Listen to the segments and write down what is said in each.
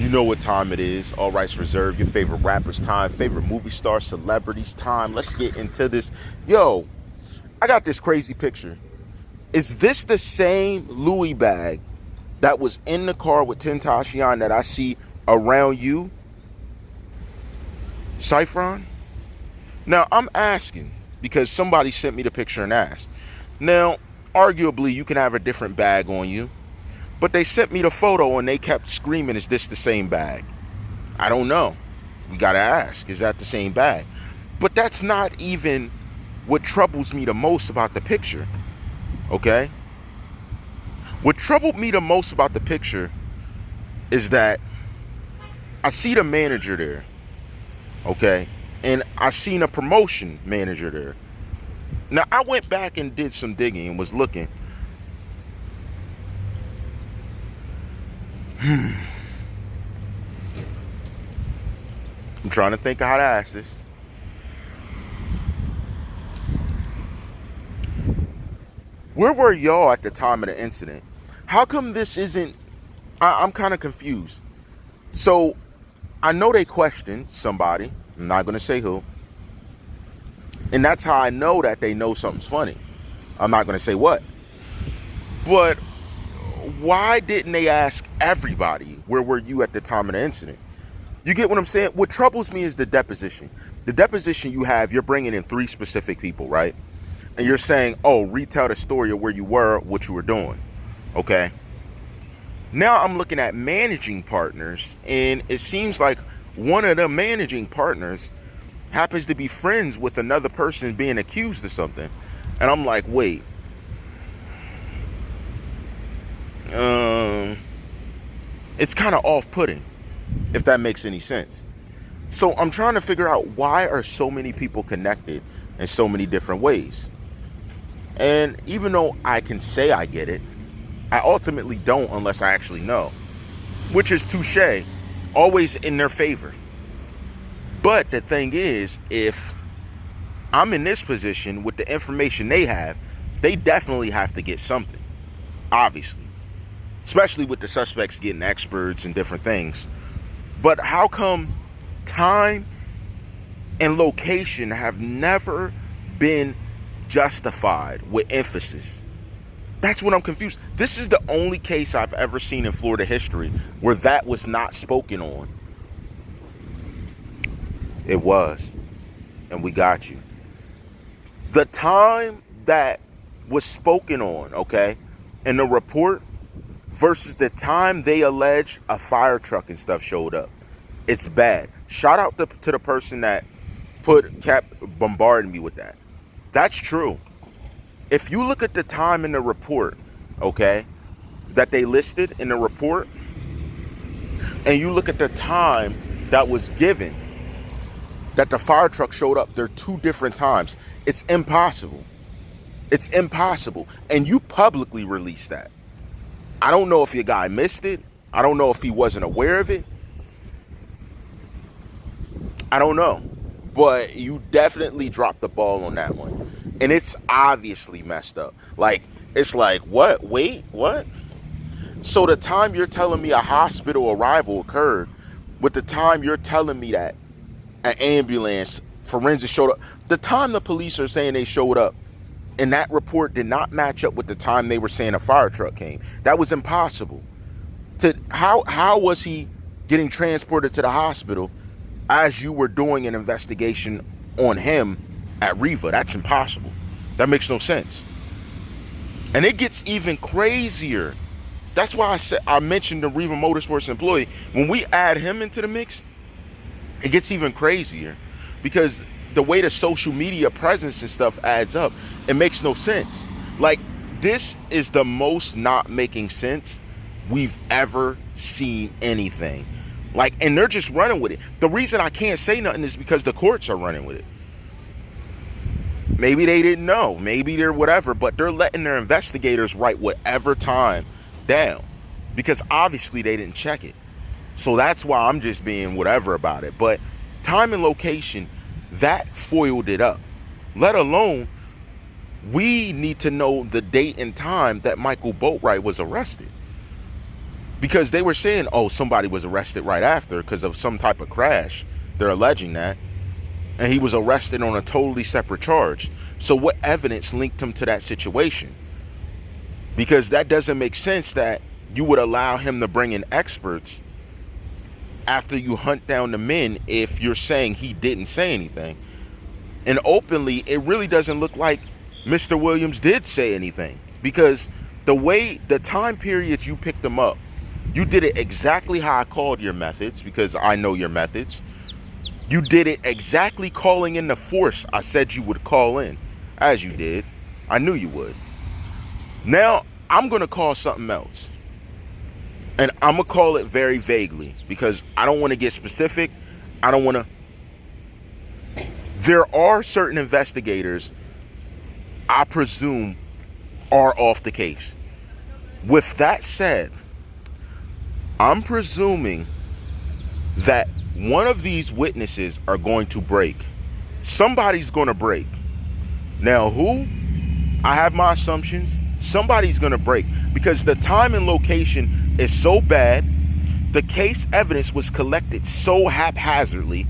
You know what time it is. All rights reserved. Your favorite rappers time, favorite movie stars, celebrities time. Let's get into this. Yo, I got this crazy picture. Is this the same Louis bag that was in the car with Tentacion that I see around you, Cyphron? Now, I'm asking because somebody sent me the picture and asked. Now, arguably, you can have a different bag on you, but they sent me the photo and they kept screaming, is this the same bag? I don't know. We got to ask, is that the same bag? But that's not even what troubles me the most about the picture, okay? What troubled me the most about the picture is that I see the manager there, okay? And I seen a promotion manager there. Now, I went back and did some digging and was looking. I'm trying to think of how to ask this. Where were y'all at the time of the incident? How come this isn't... I'm kind of confused. So, I know they questioned somebody. I'm not going to say who. And that's how I know that they know something's funny. I'm not going to say what. But why didn't they ask everybody, where were you at the time of the incident? You get what I'm saying? What troubles me is the deposition. The deposition you have, you're bringing in 3 specific people, right? And you're saying, oh, retell the story of where you were, what you were doing. Okay? Now I'm looking at managing partners, and it seems like one of the managing partners happens to be friends with another person being accused of something. And I'm like, wait. It's kind of off-putting, if that makes any sense. So I'm trying to figure out, why are so many people connected in so many different ways? And even though I can say I get it, I ultimately don't unless I actually know, which is touche, always in their favor. But the thing is, if I'm in this position with the information they have, they definitely have to get something, obviously, especially with the suspects getting experts and different things. But how come time and location have never been justified with emphasis? That's what I'm confused. This is the only case I've ever seen in Florida history where that was not spoken on. It was. And we got you. The time that was spoken on, okay, in the report versus the time they allege a fire truck and stuff showed up. It's bad. Shout out to the person that kept bombarding me with that. That's true. If you look at the time in the report, okay, that they listed in the report, and you look at the time that was given, that the fire truck showed up, they're 2 different times. It's impossible. It's impossible. And you publicly released that. I don't know if your guy missed it. I don't know if he wasn't aware of it. I don't know. But you definitely dropped the ball on that one. And it's obviously messed up. Like, it's like, what? Wait, what? So the time you're telling me a hospital arrival occurred with the time you're telling me that an ambulance, forensics showed up, the time the police are saying they showed up, and that report did not match up with the time they were saying a fire truck came. That was impossible. How was he getting transported to the hospital as you were doing an investigation on him at Riva? That's impossible. That makes no sense. And it gets even crazier. That's why I mentioned the Riva Motorsports employee. When we add him into the mix, it gets even crazier, because the way the social media presence and stuff adds up, it makes no sense. Like, this is the most not making sense we've ever seen anything. Like, and they're just running with it. The reason I can't say nothing is because the courts are running with it. Maybe they didn't know. Maybe they're whatever, but they're letting their investigators write whatever time down, because obviously they didn't check it. So that's why I'm just being whatever about it. But time and location, that foiled it up. Let alone, we need to know the date and time that Michael Boatwright was arrested. Because they were saying, oh, somebody was arrested right after because of some type of crash. They're alleging that. And he was arrested on a totally separate charge. So what evidence linked him to that situation? Because that doesn't make sense that you would allow him to bring in experts after you hunt down the men if you're saying he didn't say anything. And openly, it really doesn't look like Mr. Williams did say anything. Because the time period you picked him up, you did it exactly how I called your methods, because I know your methods. You did it exactly calling in the force I said you would call in, as you did. I knew you would. Now, I'm going to call something else. And I'm going to call it very vaguely, because I don't want to get specific. I don't want to. There are certain investigators, I presume, are off the case. With that said, I'm presuming that one of these witnesses are going to break. Somebody's going to break. Now, who? I have my assumptions. Somebody's going to break, because the time and location is so bad. The case evidence was collected so haphazardly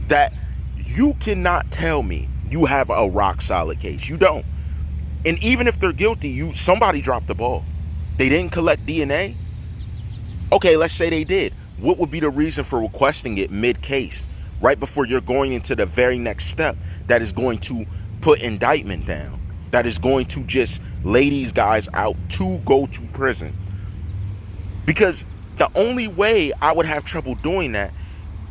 that you cannot tell me you have a rock solid case. You don't. And even if they're guilty, somebody dropped the ball. They didn't collect DNA. Okay, let's say they did. What would be the reason for requesting it mid-case, right before you're going into the very next step that is going to put indictment down, that is going to just lay these guys out to go to prison? Because the only way I would have trouble doing that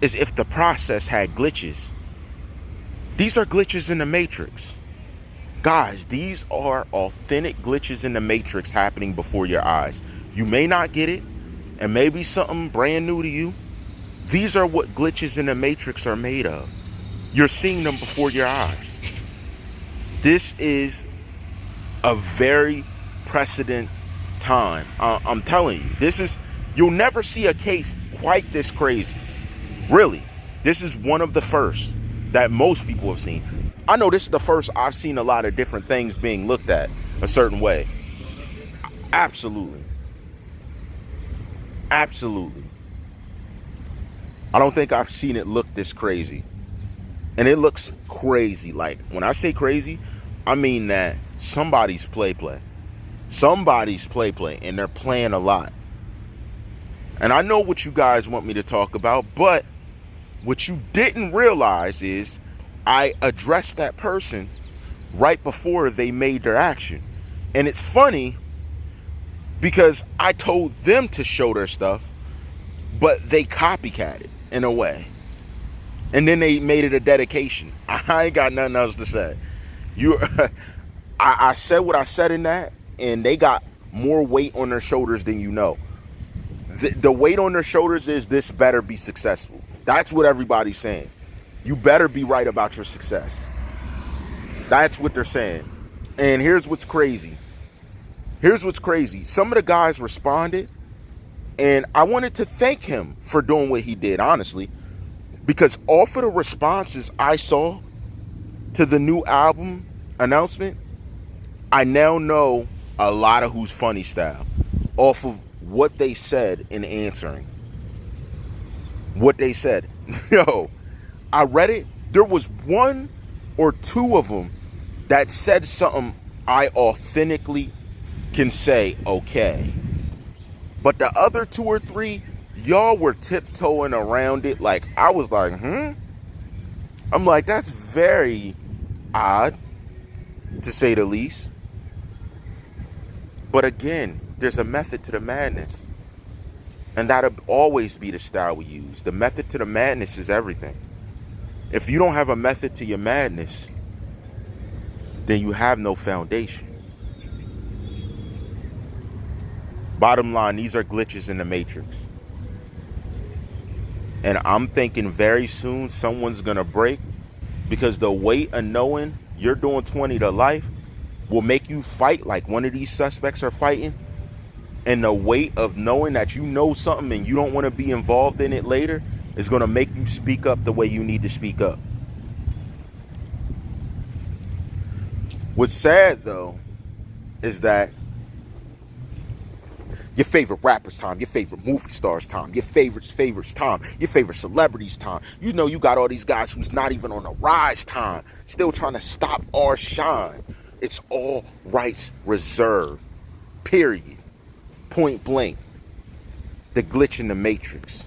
is if the process had glitches. These are glitches in the matrix. Guys, these are authentic glitches in the matrix happening before your eyes. You may not get it, and maybe something brand new to you. These are what glitches in the matrix are made of. You're seeing them before your eyes. This is a very precedent time. I'm telling you, you'll never see a case quite this crazy. Really, this is one of the first that most people have seen. I know this is the first I've seen a lot of different things being looked at a certain way. Absolutely. Absolutely. I don't think I've seen it look this crazy. And it looks crazy. Like, when I say crazy, I mean that somebody's play. Somebody's play, and they're playing a lot. And I know what you guys want me to talk about, but what you didn't realize is I addressed that person right before they made their action. And it's funny because I told them to show their stuff, but they copycatted in a way. And then they made it a dedication. I ain't got nothing else to say. I said what I said in that, and they got more weight on their shoulders than you know. The weight on their shoulders is this better be successful. That's what everybody's saying. You better be right about your success. That's what they're saying. And here's what's crazy. Some of the guys responded, and I wanted to thank him for doing what he did, honestly, because off of the responses I saw to the new album announcement, I now know a lot of Who's Funny style off of what they said in answering. What they said. Yo, I read it. There was one or two of them that said something I authentically can say, okay. But the other two or three, y'all were tiptoeing around it. Like, I was like, I'm like, that's very odd, to say the least. But again, there's a method to the madness. And that'll always be the style we use. The method to the madness is everything. If you don't have a method to your madness, then you have no foundation. Bottom line, these are glitches in the matrix. And I'm thinking very soon someone's going to break, because the weight of knowing you're doing 20 to life will make you fight like one of these suspects are fighting. And the weight of knowing that you know something and you don't want to be involved in it later is going to make you speak up the way you need to speak up. What's sad, though, is that, Your favorite rappers' time, your favorite movie stars' time, your favorites' time, your favorite celebrities' time. You know you got all these guys who's not even on the rise time, still trying to stop our shine. It's all rights reserved. Period. Point blank. The glitch in the matrix.